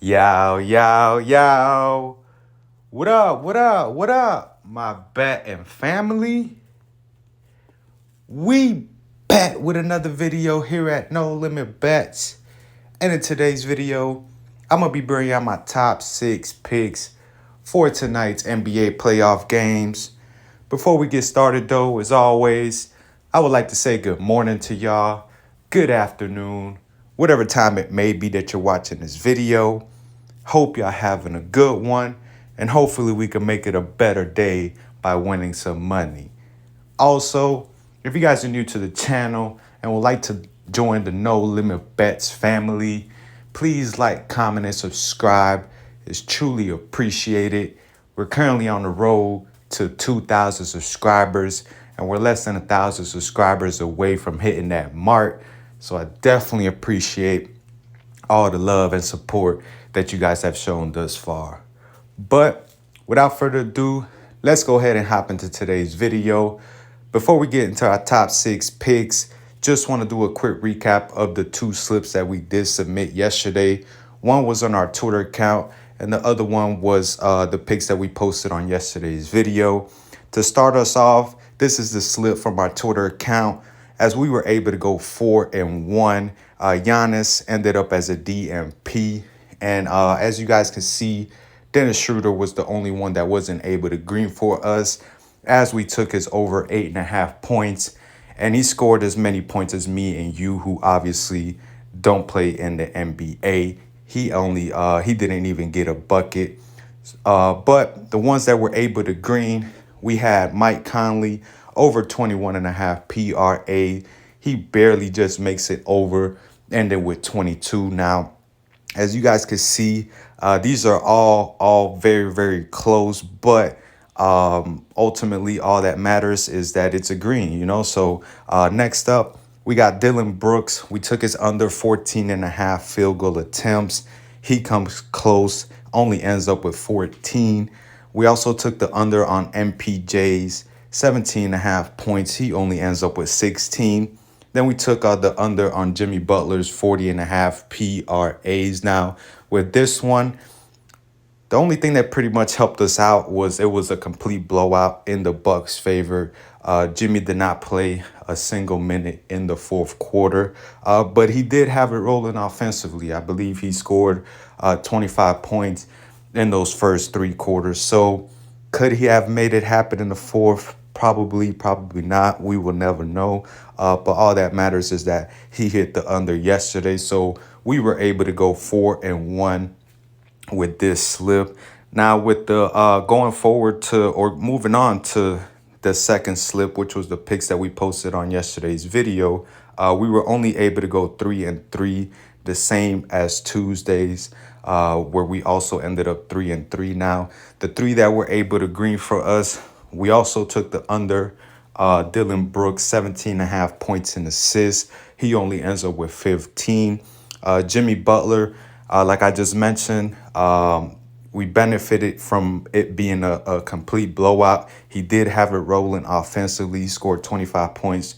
Yow, yow, yow. What up, what up, what up, my bet and family? We bet with another video here at No Limit Bets. And in today's video, I'm going to be bringing out my top 6 picks for tonight's NBA playoff games. Before we get started though, as always, I would like to say good morning to y'all, good afternoon, whatever time it may be that you're watching this video. Hope y'all having a good one, and hopefully we can make it a better day by winning some money. Also, if you guys are new to the channel and would like to join the No Limit Bets family, please like, comment, and subscribe. It's truly appreciated. We're currently on the road to 2,000 subscribers, and we're less than 1,000 subscribers away from hitting that mark. So I definitely appreciate all the love and support that you guys have shown thus far. But without further ado, let's go ahead and hop into today's video. Before we get into our top 6 picks, just want to do a quick recap of the 2 slips that we did submit yesterday. One was on our Twitter account, and the other one was the picks that we posted on yesterday's video. To start us off, this is the slip from our Twitter account. As we were able to go 4-1, Giannis ended up as a DMP. And as you guys can see, Dennis Schroeder was the only one that wasn't able to green for us, as we took his over 8.5 points. And he scored as many points as me and you, who obviously don't play in the NBA. He didn't even get a bucket. But the ones that were able to green, we had Mike Conley over 21.5 PRA. He barely just makes it over, ended with 22. Now, as you guys can see, these are all very, very close, but ultimately all that matters is that it's a green, So next up, we got Dylan Brooks. We took his under 14.5 field goal attempts. He comes close, only ends up with 14. We also took the under on MPJ's 17.5 points. He only ends up with 16. Then we took the under on Jimmy Butler's 40.5 PRAs. Now, with this one, the only thing that pretty much helped us out was it was a complete blowout in the Bucks' favor. Jimmy did not play a single minute in the fourth quarter, but he did have it rolling offensively. I believe he scored 25 points in those first 3 quarters. So could he have made it happen in the fourth? Probably not. We will never know. But all that matters is that he hit the under yesterday. So we were able to go 4-1 with this slip. Now with the going forward to, or moving on to the second slip, which was the picks that we posted on yesterday's video, we were only able to go 3-3, the same as Tuesday's, where we also ended up 3-3. Now, the 3 that were able to green for us, we also took the under Dylan Brooks, 17.5 points and assists. He only ends up with 15. Jimmy Butler, like I just mentioned, we benefited from it being a complete blowout. He did have it rolling offensively. He scored 25 points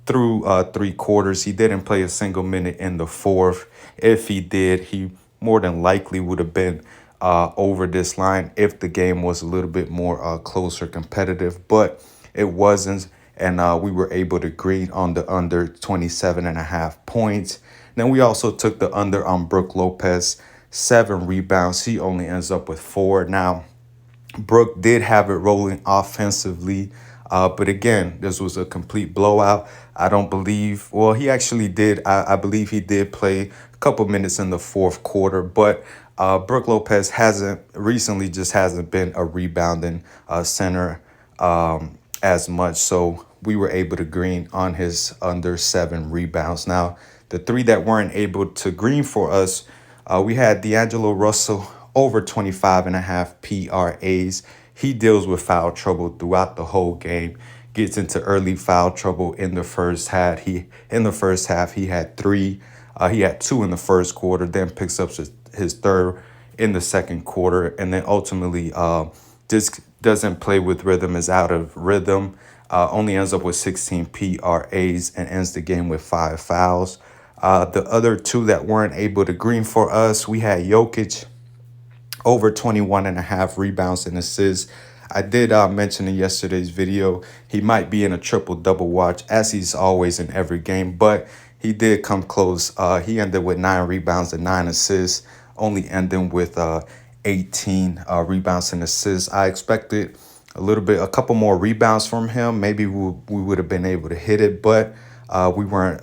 through 3 quarters. He didn't play a single minute in the fourth. If he did, he more than likely would have been over this line if the game was a little bit more closer, competitive, but it wasn't. And we were able to green on the under 27.5 points. Then we also took the under on Brook Lopez, 7 rebounds. He only ends up with 4. Now, Brook did have it rolling offensively, but again, this was a complete blowout. I don't believe, well, he actually did. I believe he did play a couple minutes in the fourth quarter, but Brook Lopez hasn't been a rebounding center as much. So we were able to green on his under 7 rebounds. Now, the 3 that weren't able to green for us, we had D'Angelo Russell over 25.5 PRAs. He deals with foul trouble throughout the whole game. Gets into early foul trouble in the first half. He had 3. He had 2 in the first quarter. Then picks up his 3rd in the second quarter, and then ultimately just doesn't play with rhythm. Is out of rhythm. Only ends up with 16 PRAs and ends the game with 5 fouls. The other two that weren't able to green for us, we had Jokic over 21 and a half rebounds and assists. I did mention in yesterday's video, he might be in a triple double watch as he's always in every game, but he did come close. He ended with 9 rebounds and 9 assists, only ending with 18 rebounds and assists. I expected a couple more rebounds from him. Maybe we would have been able to hit it, but we weren't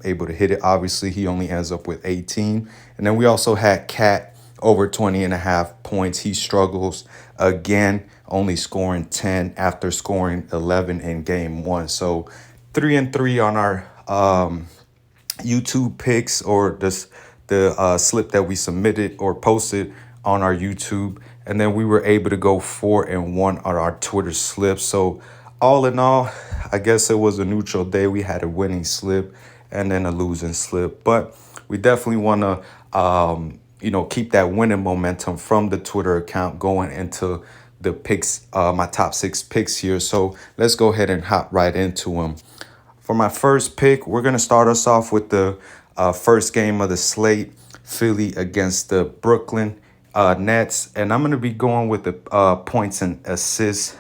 able to hit it. Obviously, he only ends up with 18. And then we also had Cat over 20 and a half points. He struggles again, only scoring 10 after scoring 11 in game one. So 3-3 on our YouTube picks, or the slip that we submitted or posted on our YouTube. And then we were able to go 4-1 on our Twitter slip. So all in all, I guess it was a neutral day. We had a winning slip and then a losing slip. But we definitely want to keep that winning momentum from the Twitter account going into the picks, my top 6 picks here. So let's go ahead and hop right into them. For my first pick, we're going to start us off with the first game of the slate, Philly against the Brooklyn Nets. And I'm going to be going with the points and assists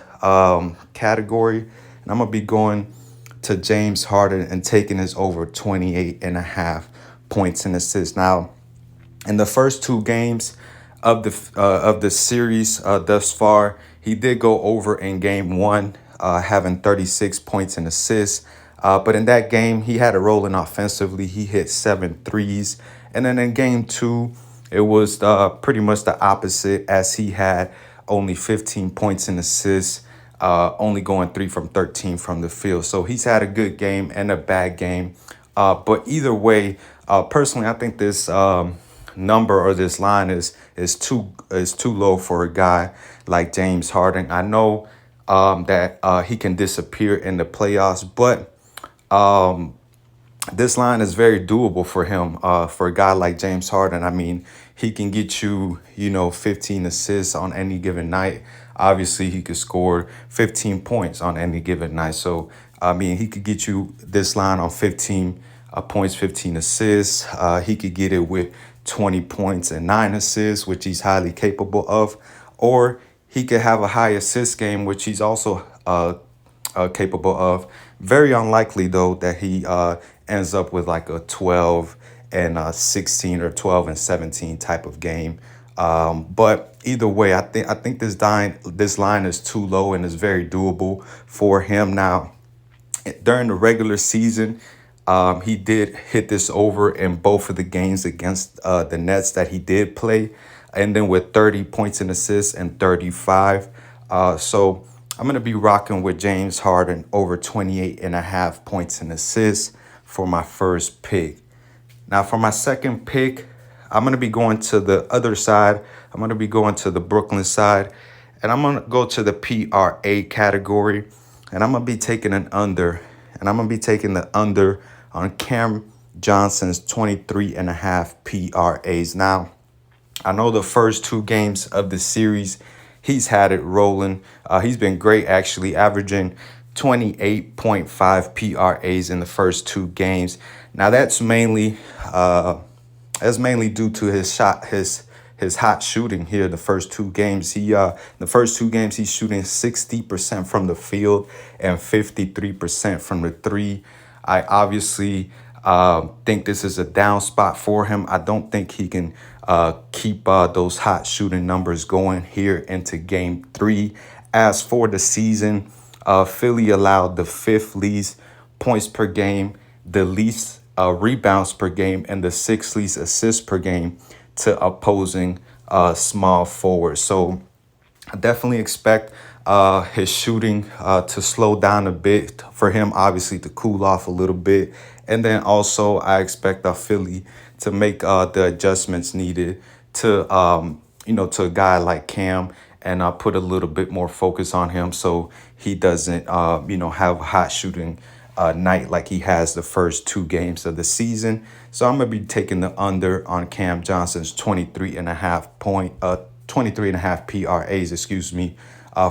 category. And I'm going to be going to James Harden and taking his over 28 and a half points and assists. Now, in the first 2 games of the series thus far, he did go over in game 1, having 36 points and assists. But in that game, he had it rolling offensively. He hit 7 threes. And then in game 2, it was pretty much the opposite, as he had only 15 points and assists, only going 3 from 13 from the field. So he's had a good game and a bad game. But either way, personally, I think this number or this line is too low for a guy like James Harden. I know that he can disappear in the playoffs, but this line is very doable for him. For a guy like James Harden, I mean, he can get you, 15 assists on any given night. Obviously, he could score 15 points on any given night. So, I mean, he could get you this line on 15 points, 15 assists. He could get it with 20 points and 9 assists, which he's highly capable of. Or he could have a high assist game, which he's also capable of. Very unlikely, though, that he ends up with like a 12 and 16 or 12 and 17 type of game. But either way, I think this line is too low and is very doable for him. Now, during the regular season, he did hit this over in both of the games against the Nets that he did play, and then with 30 points and assists and 35. So I'm going to be rocking with James Harden over 28 and a half points and assists for my first pick. Now, for my second pick, I'm going to be going to the other side. I'm going to be going to the Brooklyn side, and I'm going to go to the PRA category, and I'm going to be taking an under, and I'm going to be taking the under on Cam Johnson's 23 and a half PRAs. Now, I know the first 2 games of the series, he's had it rolling. He's been great, actually, averaging 28.5 PRAs in the first 2 games. Now, that's mainly due to his hot shooting here. The first 2 games, he's shooting 60% from the field and 53% from the 3. I obviously think this is a down spot for him. I don't think he can keep those hot shooting numbers going here into game 3. As for the season, Philly allowed the 5th least points per game, the least rebounds per game, and the 6th least assists per game to opposing small forwards. So I definitely expect his shooting to slow down a bit, for him obviously to cool off a little bit. And then also I expect Philly to make the adjustments needed to to a guy like Cam, and put a little bit more focus on him so he doesn't have a hot shooting night like he has the first 2 games of the season. So I'm going to be taking the under on Cam Johnson's 23 and a half PRAs,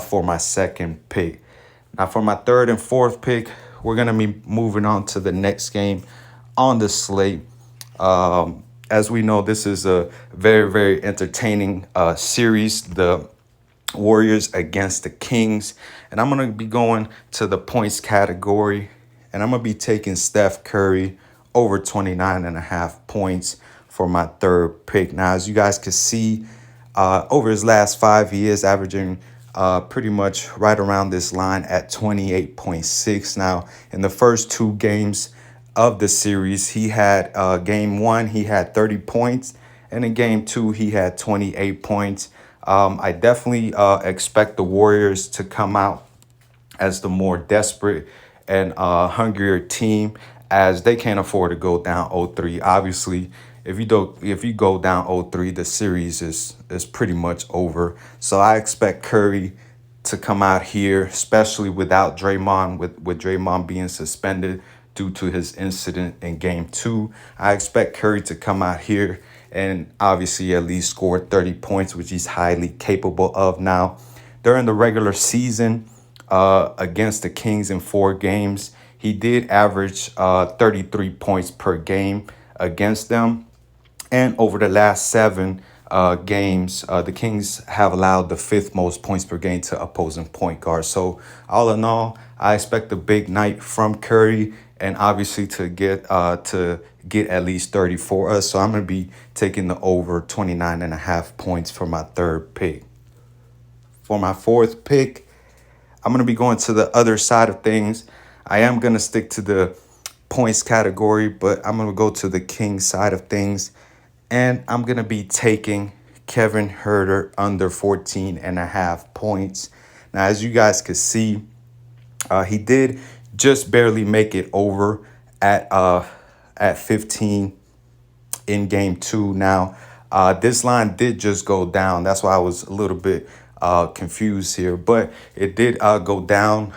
for my second pick. Now, for my third and fourth pick, we're going to be moving on to the next game on the slate. As we know, this is a very, very entertaining series. The Warriors against the Kings. And I'm going to be going to the points category. And I'm going to be taking Steph Curry over 29.5 points for my third pick. Now, as you guys can see, over his last 5 years, averaging pretty much right around this line at 28.6. Now, in the first two games of the series, he had game one, he had 30 points. And in game two, he had 28 points. I definitely expect the Warriors to come out as the more desperate and hungrier team, as they can't afford to go down 0-3. Obviously, if you go down 0-3, the series is pretty much over. So I expect Curry to come out here, especially without Draymond, with Draymond being suspended due to his incident in game two. I expect Curry to come out here and obviously at least score 30 points, which he's highly capable of. Now, during the regular season against the Kings in 4 games, he did average 33 points per game against them. And over the last 7 games, the Kings have allowed the 5th most points per game to opposing point guards. So all in all, I expect a big night from Curry, and obviously to get at least 30 for us. So I'm going to be taking the over 29.5 points for my third pick. For my fourth pick, I'm going to be going to the other side of things. I am going to stick to the points category, but I'm going to go to the King side of things. And I'm going to be taking Kevin Huerter under 14.5 points. Now, as you guys can see, he did just barely make it over at 15 in game two. Now, this line did just go down. That's why I was a little bit confused here, but it did go down.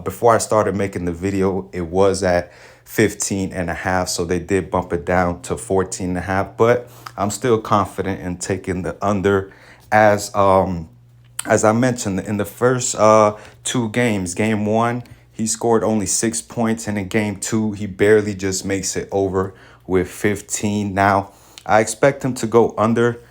Before I started making the video, it was at 15.5, so they did bump it down to 14.5, but I'm still confident in taking the under. As I mentioned, in the first 2 games, game one, he scored only 6 points, and in game two, he barely just makes it over with 15. Now, I expect him to go under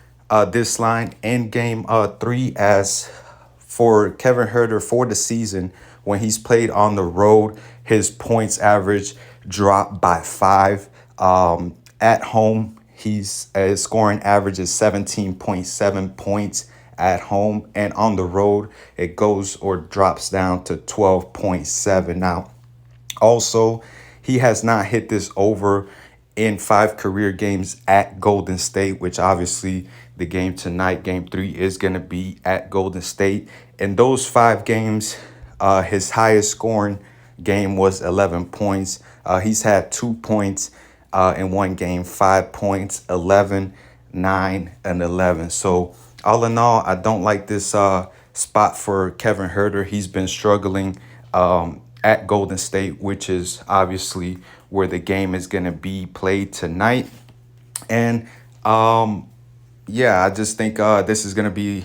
this line in game 3, as for Kevin Huerter for the season, when he's played on the road, his points average dropped by 5. At home, his scoring average is 17.7 points at home, and on the road, it goes or drops down to 12.7. Now, also, he has not hit this over in 5 career games at Golden State, which obviously the game tonight, game 3, is going to be at Golden State. In those 5 games, his highest scoring game was 11 points. He's had 2 points in one game, 5 points, 11, 9, and 11. So all in all, I don't like this spot for Kevin Huerter. He's been struggling at Golden State, which is obviously where the game is going to be played tonight. And yeah, I just think this is going to be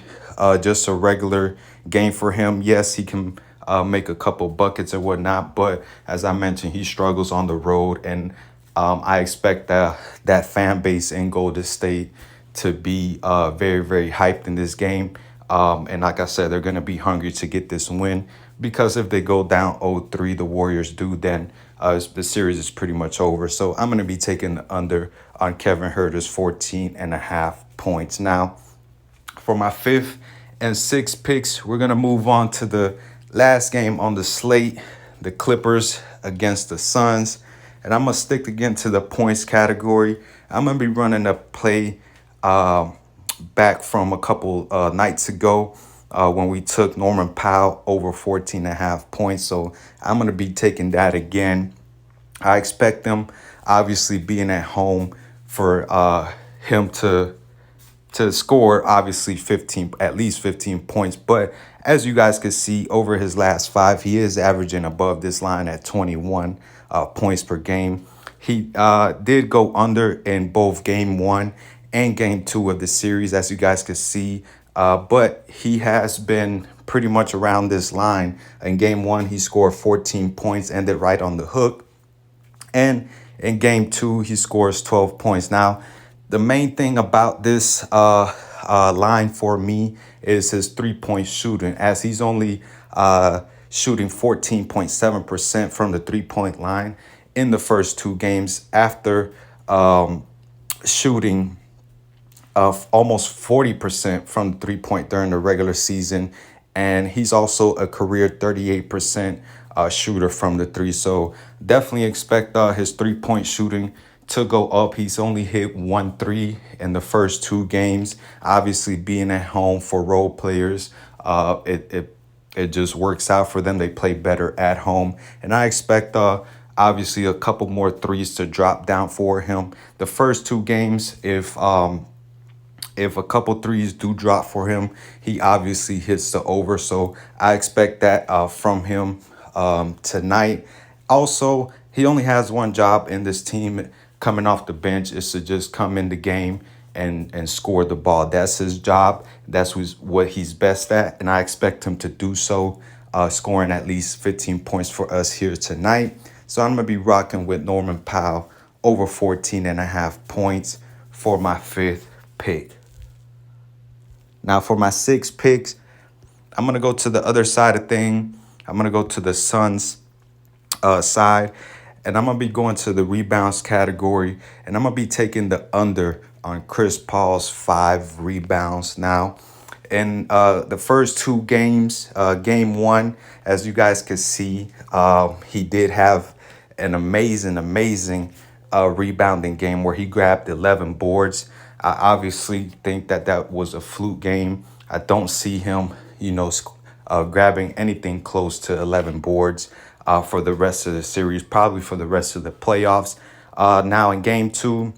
just a regular game for him. Yes, he can make a couple buckets or whatnot, but as I mentioned, he struggles on the road, and I expect that fan base in Golden State to be very, very hyped in this game. And like I said, they're going to be hungry to get this win, because if they go down 0-3, the Warriors do, then the series is pretty much over. So I'm going to be taking the under on Kevin Huerter's 14.5 points. Now, for my 5th and 6th picks, we're going to move on to the last game on the slate, the Clippers against the Suns. And I'm going to stick again to the points category. I'm going to be running a play back from a couple nights ago when we took Norman Powell over 14.5 points. So I'm going to be taking that again. I expect them, obviously being at home, for him to score obviously at least 15 points. But as you guys can see, over his last 5, he is averaging above this line at 21 points per game. He did go under in both game 1 and game 2 of the series, as you guys can see. But he has been pretty much around this line. In game 1, he scored 14 points, ended right on the hook. And In game 2, he scores 12 points. Now, the main thing about this line for me is his 3-point shooting, as he's only shooting 14.7% from the 3-point line in the first 2 games after shooting of almost 40% from 3-point during the regular season. And he's also a career 38% shooter from the 3. So definitely expect his 3-point shooting to go up. He's only hit 1 3 in the first 2 games. Obviously, being at home for role players, it just works out for them. They play better at home. And I expect obviously a couple more threes to drop down for him. The first 2 games, if a couple threes do drop for him, he obviously hits the over. So I expect that from him tonight. Also, he only has one job in this team coming off the bench, is to just come in the game and score the ball. That's his job. That's what he's best at. And I expect him to do so, scoring at least 15 points for us here tonight. So I'm going to be rocking with Norman Powell over 14.5 points for my 5th pick. Now for my 6 picks, I'm going to go to the other side of thing. I'm going to go to the Suns side, and I'm going to be going to the rebounds category, and I'm going to be taking the under on Chris Paul's 5 rebounds. Now, in the first 2 games, game 1, as you guys can see, he did have an amazing rebounding game where he grabbed 11 boards. I obviously think that was a fluke game. I don't see him, grabbing anything close to 11 boards for the rest of the series, probably for the rest of the playoffs. Now in game 2,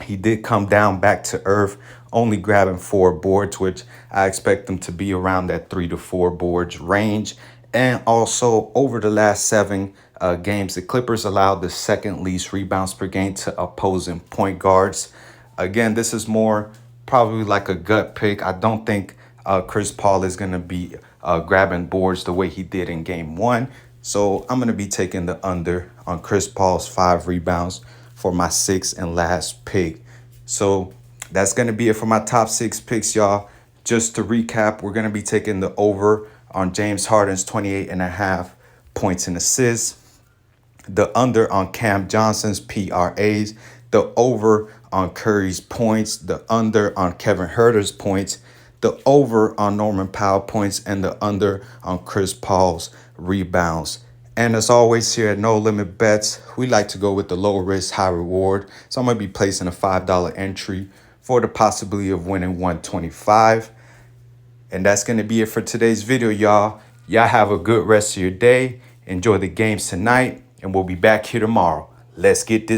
he did come down back to earth, only grabbing 4 boards, which I expect him to be around that 3 to 4 boards range. And also over the last 7 games, the Clippers allowed the 2nd least rebounds per game to opposing point guards. Again, this is more probably like a gut pick. I don't think Chris Paul is going to be grabbing boards the way he did in game 1. So I'm going to be taking the under on Chris Paul's 5 rebounds for my 6th and last pick. So that's going to be it for my top 6 picks, y'all. Just to recap, we're going to be taking the over on James Harden's 28.5 points and assists, the under on Cam Johnson's PRAs, the over on Curry's points, the under on Kevin Huerter's points, the over on Norman Powell points, and the under on Chris Paul's rebounds. And as always here at No Limit Bets, we like to go with the low risk, high reward. So I'm going to be placing a $5 entry for the possibility of winning $125. And that's going to be it for today's video, y'all. Y'all have a good rest of your day. Enjoy the games tonight, and we'll be back here tomorrow. Let's get this